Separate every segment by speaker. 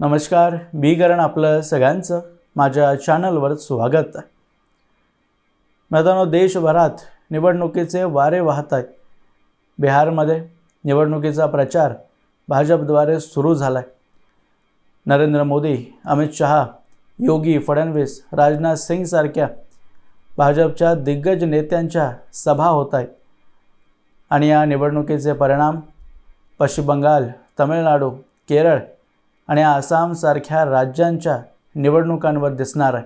Speaker 1: नमस्कार, मी करण आपलं सगळ्यांचं माझ्या चॅनलवर स्वागत आहे. मित्रांनो, देशभरात निवडणुकीचे वारे वाहत आहेत. बिहारमध्ये निवडणुकीचा प्रचार भाजपद्वारे सुरू झाला आहे. नरेंद्र मोदी, अमित शहा, योगी फडणवीस, राजनाथ सिंग सारख्या भाजपच्या दिग्गज नेत्यांच्या सभा होत आहेत आणि या निवडणुकीचे परिणाम पश्चिम बंगाल, तमिळनाडू, केरळ आणि आसाम सारख्या राज्यांच्या निवडणुकांवर दिसणार आहे.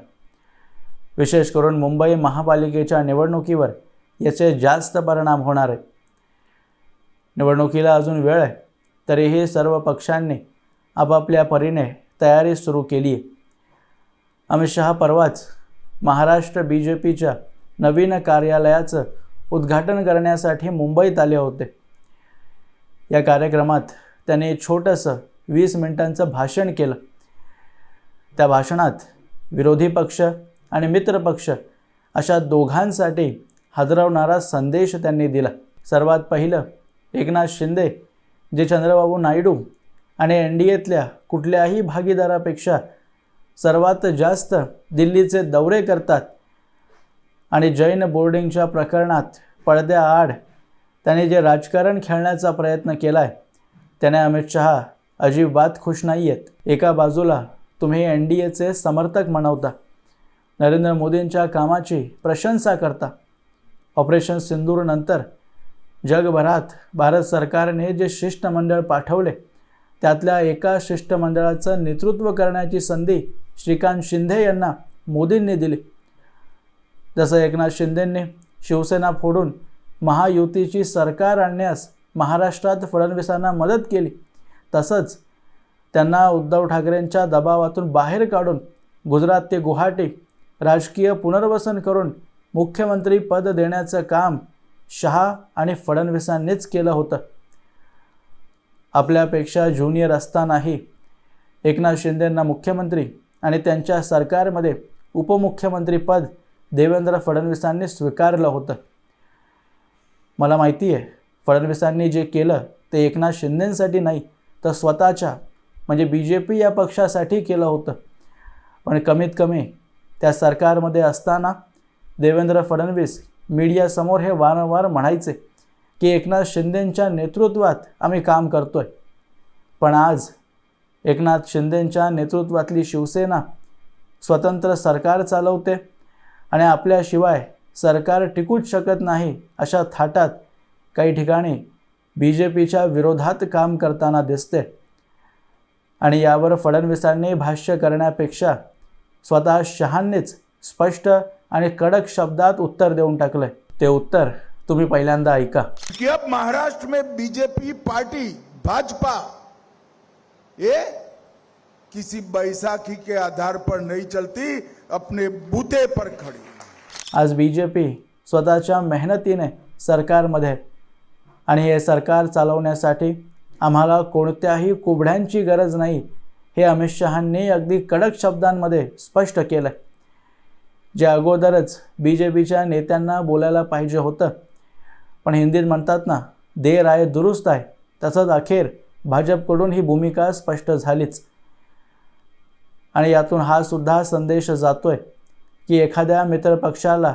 Speaker 1: विशेष करून मुंबई महापालिकेच्या निवडणुकीवर याचे जास्त परिणाम होणार आहेत. निवडणुकीला अजून वेळ आहे, तरीही सर्व पक्षांनी आपापल्या परीने तयारी सुरू केली आहे. अमित शहा परवाच महाराष्ट्र BJPच्या नवीन कार्यालयाचं उद्घाटन करण्यासाठी मुंबईत आले होते. या कार्यक्रमात त्यांनी छोटंसं 20 मिनिटांचं भाषण केलं. त्या भाषणात विरोधी पक्ष आणि मित्र पक्ष अशा दोघांसाठी हादरवणारा संदेश त्यांनी दिला. सर्वात पहिलं एकनाथ शिंदे, जे चंद्रबाबू नायडू आणि NDAतल्या कुठल्याही भागीदारापेक्षा सर्वात जास्त दिल्लीचे दौरे करतात आणि जैन बोर्डिंगच्या प्रकरणात पडद्याआड त्यांनी जे राजकारण खेळण्याचा प्रयत्न केला आहे, त्याने अमित शहा अजिबात खुश नाही आहेत. एका बाजूला तुम्ही NDAचे समर्थक म्हणवता, नरेंद्र मोदींच्या कामाची प्रशंसा करता. ऑपरेशन सिंदूरनंतर जगभरात भारत सरकारने जे शिष्टमंडळ पाठवले, त्यातल्या एका शिष्टमंडळाचं नेतृत्व करण्याची संधी श्रीकांत शिंदे यांना मोदींनी दिली. जसं एकनाथ शिंदेंनी शिवसेना फोडून महायुतीची सरकार आणण्यास महाराष्ट्रात फडणवीसांना मदत केली, तसंच त्यांना उद्धव ठाकरेंच्या दबावातून बाहेर काढून गुजरात ते गुवाहाटी राजकीय पुनर्वसन करून मुख्यमंत्री पद देण्याचं काम शहा आणि फडणवीसांनीच केलं होतं. आपल्यापेक्षा ज्युनियर असतानाही एकनाथ शिंदेंना मुख्यमंत्री आणि त्यांच्या सरकारमध्ये उपमुख्यमंत्री पद देवेंद्र फडणवीसांनी स्वीकारलं होतं. मला माहिती आहे, फडणवीसांनी जे केलं ते एकनाथ शिंदेंसाठी नाही, तर स्वतःच्या म्हणजे BJP या पक्षासाठी केलं होतं. पण कमीत कमी त्या सरकारमध्ये असताना देवेंद्र फडणवीस मीडियासमोर हे वारंवार म्हणायचे की एकनाथ शिंदेंच्या नेतृत्वात आम्ही काम करतोय. पण आज एकनाथ शिंदेंच्या नेतृत्वातली शिवसेना स्वतंत्र सरकार चालवते आणि आपल्याशिवाय सरकार टिकूच शकत नाही अशा थाटात काही ठिकाणी BJPच्या विरोधात काम करताना दिसते. आणि यावर फडणवीसांनी भाष्य करण्यापेक्षा स्वतः शहांनीच स्पष्ट आणि कडक शब्दात उत्तर देऊन टाकले. ते उत्तर तुम्ही पहिल्यांदा ऐका.
Speaker 2: कि अब महाराष्ट्र में BJP पार्टी भाजपा ये किसी बैसाखी के आधार पर नहीं चलती, अपने बूते पर खड़ी.
Speaker 1: आज BJP स्वतःच्या मेहनतीने सरकारमध्ये, आणि हे सरकार चालवण्यासाठी आम्हाला कोणत्याही कुबड्यांची गरज नाही, हे अमित शहांनी अगदी कडक शब्दांमध्ये स्पष्ट केलं. जे अगोदरच BJPच्या नेत्यांना बोलायला पाहिजे होतं, पण हिंदीत म्हणतात ना, देर आए दुरुस्त आहे, तसंच अखेर भाजपकडून ही भूमिका स्पष्ट झालीच. आणि यातून हा सुद्धा संदेश जातोय की एखाद्या मित्रपक्षाला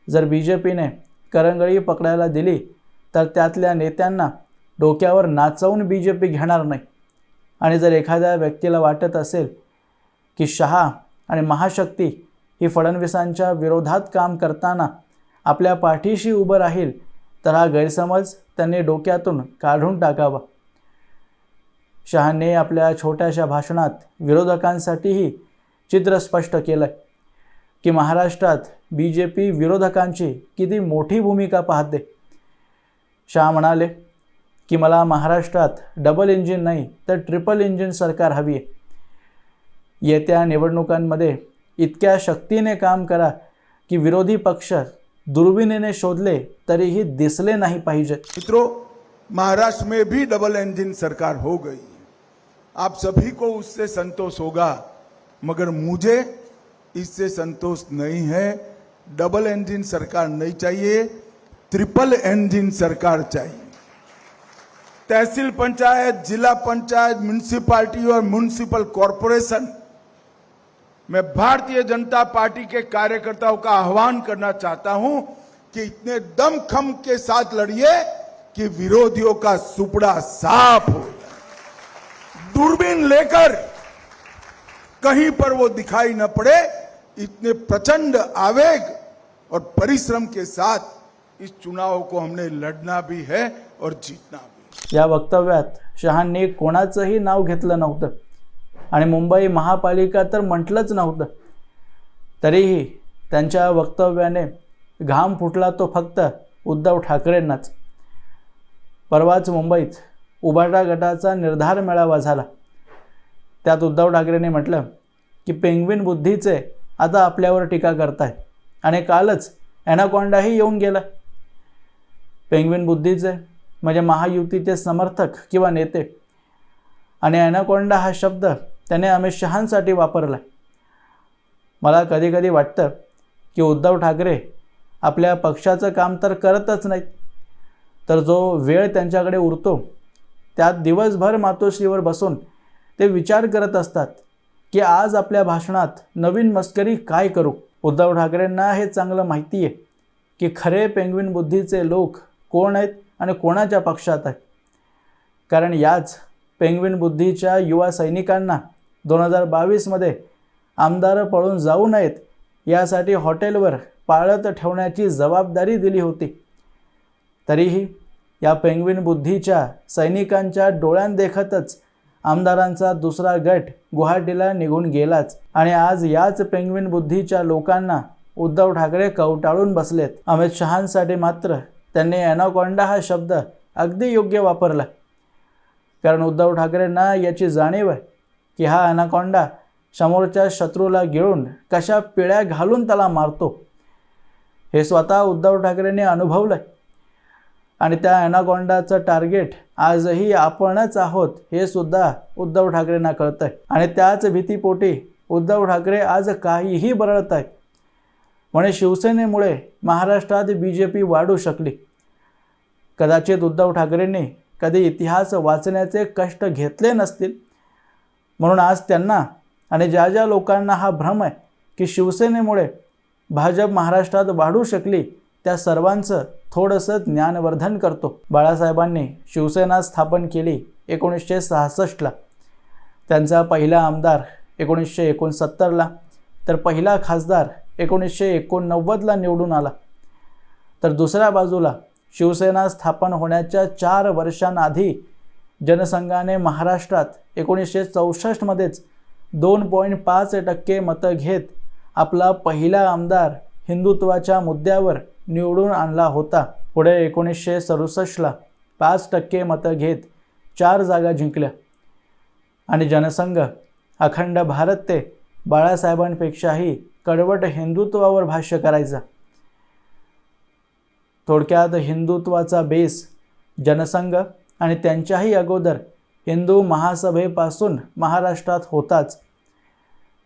Speaker 1: जर BJPने करंगळी पकडायला दिली, तर त्यातल्या नेत्यांना डोक्यावर नाचवून BJP घेणार नाही. आणि जर एखाद्या व्यक्तीला वाटत असेल की शहा आणि महाशक्ती ही फडणवीसांच्या विरोधात काम करताना आपल्या पाठीशी उभं राहील, तर हा गैरसमज त्यांनी डोक्यातून काढून टाकावा. शहांनी आपल्या छोट्याशा भाषणात विरोधकांसाठीही चित्र स्पष्ट केलं की महाराष्ट्रात BJP विरोधकांची किती मोठी भूमिका पाहते. शहा म्हणाले की मला महाराष्ट्रात डबल इंजिन नाही, तर ट्रिपल इंजिन सरकार हवी आहे. येत्या निवडणुकांमध्ये इतक्या शक्तीने काम करा की विरोधी पक्ष दुर्बिणीने शोधले तरीही दिसले नाही पाहिजे.
Speaker 2: मित्रों, महाराष्ट्र में भी डबल इंजन सरकार हो गई. आप सभी को उससे संतोष होगा, मगर मुझे इससे संतोष नहीं है. डबल इंजन सरकार नहीं चाहिए, ट्रिपल इंजन सरकार चाहिए. तहसील पंचायत, जिला पंचायत, म्यूनिसिपैलिटी और म्यूनिसिपल कॉरपोरेशन मैं भारतीय जनता पार्टी के कार्यकर्ताओं का आह्वान करना चाहता हूं कि इतने दमखम के साथ लड़िए कि विरोधियों का सुपड़ा साफ हो जाए। दूरबीन लेकर कहीं पर वो दिखाई न पड़े, इतने प्रचंड आवेग और परिश्रम के साथ इस चुनाव को हमने लड़ना भी है और जीतना भी।
Speaker 1: या वक्तव्यात शहांनी कोणाचंही नाव घेतलं नव्हतं आणि मुंबई महापालिका तर म्हटलंच नव्हतं। तरीही त्यांच्या वक्तव्याने घाम फुटला तो फक्त उद्धव ठाकरेंनाच। परवाच मुंबईत उभाटा गटाचा निर्धार मेळावा झाला। त्यात उद्धव ठाकरेंनी म्हटलं की पेंग्विन बुद्धीचे आता आपल्यावर टीका करतायत आणि कालच ॲनाकोंडाही येऊन गेला। पेंग्विन बुद्धीचे म्हणजे महायुतीचे समर्थक किंवा नेते, आणि ॲनाकोंडा हा शब्द त्याने अमित शहांसाठी वापरला। मला कधी कधी वाटतं की उद्धव ठाकरे आपल्या पक्षाचं काम तर करतच नाहीत, तर जो वेळ त्यांच्याकडे उरतो त्यात दिवसभर मातोश्रीवर बसून ते विचार करत असतात की आज आपल्या भाषणात नवीन मस्करी काय करू। उद्धव ठाकरेंना हे चांगलं माहिती आहे की खरे पेंग्विन बुद्धीचे लोक कोण आहेत आणि कोणाच्या पक्षात आहेत, कारण याच पेंग्विन बुद्धीच्या युवा सैनिकांना 2022 मध्ये आमदार पळून जाऊ नयेत यासाठी हॉटेलवर पाळत ठेवण्याची जबाबदारी दिली होती। तरीही या पेंग्विन बुद्धीच्या सैनिकांच्या डोळ्यांदेखतच आमदारांचा दुसरा गट गुवाहाटीला निघून गेलाच, आणि आज याच पेंग्विन बुद्धीच्या लोकांना उद्धव ठाकरे कवटाळून बसलेत। अमित शहांसाठी मात्र त्यांनी ॲनाकोंडा हा शब्द अगदी योग्य वापरला, कारण उद्धव ठाकरेंना याची जाणीव आहे की हा ॲनाकोंडा समोरच्या शत्रूला गिळून कशा पिळ्या घालून त्याला मारतो हे स्वतः उद्धव ठाकरेंनी अनुभवलं, आणि त्या ॲनाकोंडाचं टार्गेट आजही आपणच आहोत हे सुद्धा उद्धव ठाकरेंना कळतंय। आणि त्याच भीतीपोटी उद्धव ठाकरे आज काहीही बरळत आहेत। म्हणे शिवसेनेमुळे महाराष्ट्रात बीजेपी वाढू शकली। कदाचित उद्धव ठाकरेंनी कधी इतिहास वाचण्याचे कष्ट घेतले नसतील, म्हणून आज त्यांना आणि ज्या ज्या लोकांना हा भ्रम आहे की शिवसेनेमुळे भाजप महाराष्ट्रात वाढू शकली त्या सर्वांचं थोडंसं ज्ञानवर्धन करतो। बाळासाहेबांनी शिवसेना स्थापन केली 1966ला। त्यांचा पहिला आमदार 1969ला, तर पहिला खासदार 1989ला निवडून आला। तर दुसऱ्या बाजूला शिवसेना स्थापन होण्याच्या 4 वर्षांआधी जनसंघाने महाराष्ट्रात 1964 मध्येच 2.5% मतं घेत आपला पहिला आमदार हिंदुत्वाच्या मुद्द्यावर निवडून आणला होता। पुढे 1967ला 5% मतं घेत 4 जागा जिंकल्या, आणि जनसंघ अखंड भारत ते बाळासाहेबांपेक्षाही कडवट हिंदुत्वावर भाष्य करायचा। थोडक्यात हिंदुत्वाचा बेस जनसंघ आणि त्यांच्याही अगोदर हिंदू महासभेपासून महाराष्ट्रात होताच।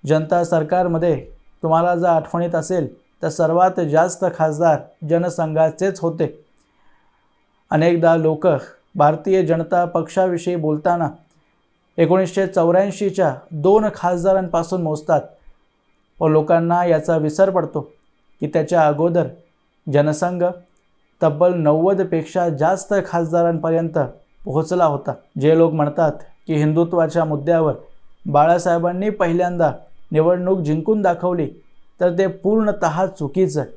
Speaker 1: जनता सरकारमध्ये तुम्हाला जर आठवणीत असेल तर सर्वात जास्त खासदार जनसंघाचेच होते। अनेकदा लोक भारतीय जनता पक्षाविषयी बोलताना 1984च्या 2 खासदारांपासून मोजतात, व लोकांना याचा विसर पडतो की त्याच्या अगोदर जनसंघ तब्बल 90पेक्षा जास्त खासदारांपर्यंत पोहोचला होता। जे लोक म्हणतात की हिंदुत्वाच्या मुद्द्यावर बाळासाहेबांनी पहिल्यांदा निवडणूक जिंकून दाखवली, तर ते पूर्णतः चुकीचं आहे,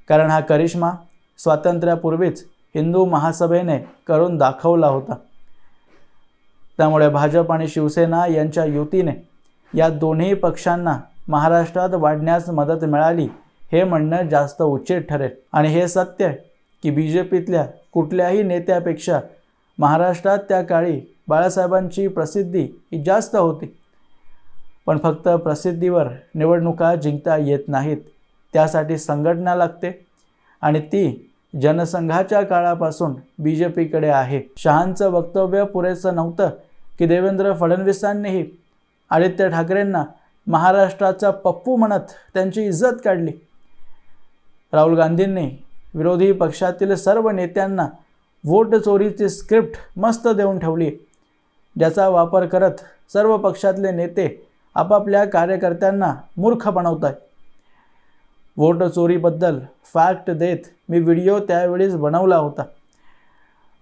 Speaker 1: कारण हा करिश्मा स्वातंत्र्यापूर्वीच हिंदू महासभेने करून दाखवला होता। त्यामुळे भाजप आणि शिवसेना यांच्या युतीने या दोन्ही पक्षांना महाराष्ट्रात वाढण्यास मदत मिळाली हे म्हणणं जास्त उचित ठरेल। आणि हे सत्य आहे की बीजेपीतल्या कुठल्याही नेत्यापेक्षा महाराष्ट्रात त्या काळी बाळासाहेबांची प्रसिद्धी ही जास्त होती। पण फक्त प्रसिद्धीवर निवडणुका जिंकता येत नाहीत, त्यासाठी संघटना लागते, आणि ती जनसंघाच्या काळापासून बीजेपीकडे आहे। शहांचं वक्तव्य पुरेसं नव्हतं की देवेंद्र फडणवीसांनीही आदित्य ठाकरेंना महाराष्ट्राचा पप्पू म्हणत त्यांची इज्जत काढली। राहुल गांधींनी विरोधी पक्षातील सर्व नेत्यांना वोट चोरीची स्क्रिप्ट मस्त देऊन ठेवली आहे, ज्याचा वापर करत सर्व पक्षातले नेते आपापल्या कार्यकर्त्यांना मूर्ख बनवत आहेत. वोट चोरीबद्दल फॅक्ट देत मी व्हिडिओ त्यावेळीच बनवला होता,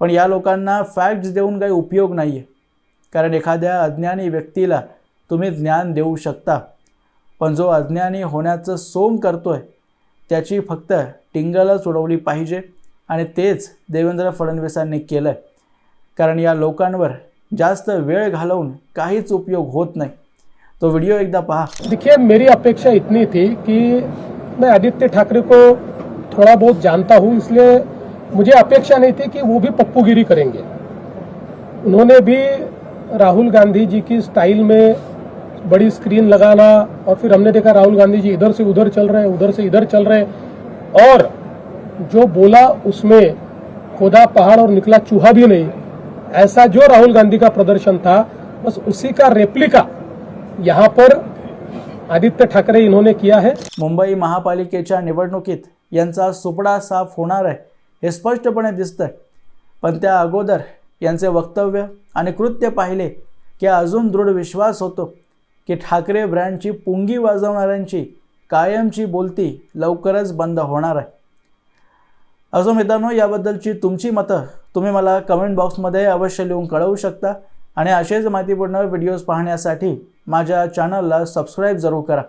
Speaker 1: पण या लोकांना फॅक्ट्स देऊन काही उपयोग नाही आहे. कारण एखाद्या अज्ञानी व्यक्तीला तुम्ही ज्ञान देऊ शकता, पण जो अज्ञानी होण्याचं सोंग करतोय त्याची फक्त टिंगलच उडवली पाहिजे, आणि तेच देवेंद्र फडणवीसांनी केलं आहे. कारण या लोकांवर जास्त वेळ घालवून काहीच उपयोग होत नाही. तो व्हिडिओ एकदा पहा.
Speaker 3: देखिए, मेरी अपेक्षा इतनी थी कि मैं आदित्य ठाकरे को थोड़ा बहुत जानता हूँ, इसलिए मुझे अपेक्षा नहीं थी कि वो भी पप्पूगिरी करेंगे. उन्होंने भी राहुल गांधी जी की स्टाइल में बड़ी स्क्रीन लगाना, और फिर हमने देखा राहुल गांधी जी इधर से उधर चल रहे हैं, उधर से इधर चल रहे हैं, और जो बोला उसमें खोदा पहाड़ और निकला चूहा भी नहीं, ऐसा जो राहुल गांधी का प्रदर्शन था बस उसी का रेप्लिका यहाँ पर आदित्य ठाकरे इन्होंने किया है.
Speaker 1: मुंबई महापालिकेच्या निवडणुकीत यांचा सुपडा साफ होणार आहे हे स्पष्टपणे दिसतंय, पण त्या अगोदर यांचे वक्तव्य आणि कृत्य पाहिले की अजून दृढ विश्वास होतो की ठाकरे ब्रँडची पुंगी वाजवणाऱ्यांची कायमची बोलती लवकरच बंद होणार आहे. असो मित्रांनो, याबद्दलची तुमची मतं तुम्ही मला कमेंट बॉक्समध्ये अवश्य लिहून कळवू शकता, आणि असेच माहितीपूर्ण व्हिडिओज पाहण्यासाठी माझ्या चॅनलला सबस्क्राईब जरूर करा.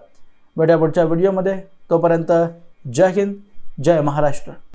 Speaker 1: भेटूया पुढच्या व्हिडिओमध्ये. तोपर्यंत जय हिंद, जय महाराष्ट्र.